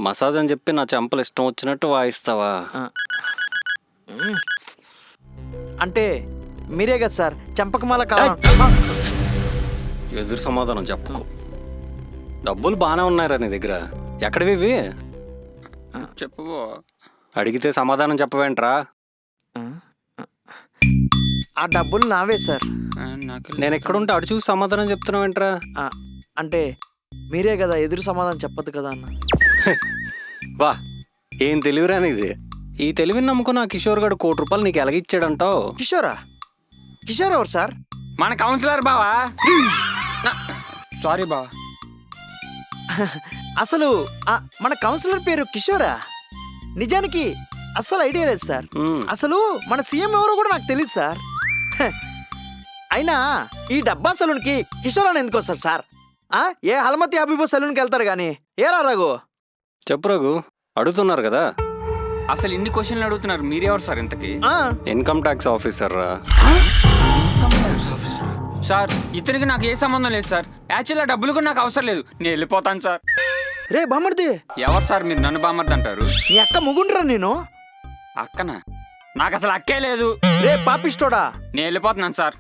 Massage అని చెప్పి నా చెంపలు ఇష్టం వచ్చినట్టు వాయిస్తావా? అంటే మీరే కదా సార్ చంపకమాల కావాలి. ఎదురు సమాధానం చెప్పకు. డబ్బులు బాగానే ఉన్నారా నీ దగ్గర? ఎక్కడివి ఇవి? చెప్పు. అడిగితే సమాధానం చెప్పవేంట్రా? ఆ డబ్బులు నావే సార్. నేను ఎక్కడుంటే అటు చూసి సమాధానం చెప్తున్నావేంట్రా? అంటే మీరే కదా ఎదురు సమాధానం చెప్పదు కదా అన్న. వా, ఏం తెలివిరా నీది. ఈ తెలివిని నమ్ముకున్న కిషోర్ గడు ₹1,00,00,000 నీకు ఎలాగిచ్చాడంటావు? కిషోరా? కిషోర్ ఎవరు సార్? మన కౌన్సిలర్ బావా. సారీ బావా. అసలు మన కౌన్సిలర్ పేరు కిషోరా? నిజానికి అస్సలు ఐడియా లేదు సార్. అసలు మన సీఎం ఎవరో కూడా నాకు తెలియదు సార్. అయినా ఈ డబ్బా సలూన్కి కిషోర్ అని ఎందుకు వస్తారు సార్? ఏ హల్మతి అబీబో సలూన్కి వెళ్తారు కానీ ఏరా రఘు? చెప్పు రఘు, అడుగుతున్నారు కదా. అసలు ఇన్ని క్వశ్చన్లు అడుగుతున్నారు, మీరెవరు సార్ ఇంతకి? ఇన్కమ్ ట్యాక్స్ ఆఫీసర్ రా. సార్ ఇతనికి నాకు ఏ సంబంధం లేదు సార్. యాక్చువల్గా డబ్బులు కూడా నాకు అవసరం లేదు, నేను వెళ్ళిపోతాను సార్. రే బామ్మర్ది, ఎవరు సార్ మీరు నన్ను బామ్మర్ది అంటారు? నీ అక్క ముగుండ్రా నేను. అక్కనా? నాకు అసలు అక్కే లేదు. రే పాపిష్టోడా, నేను వెళ్ళిపోతున్నాను సార్.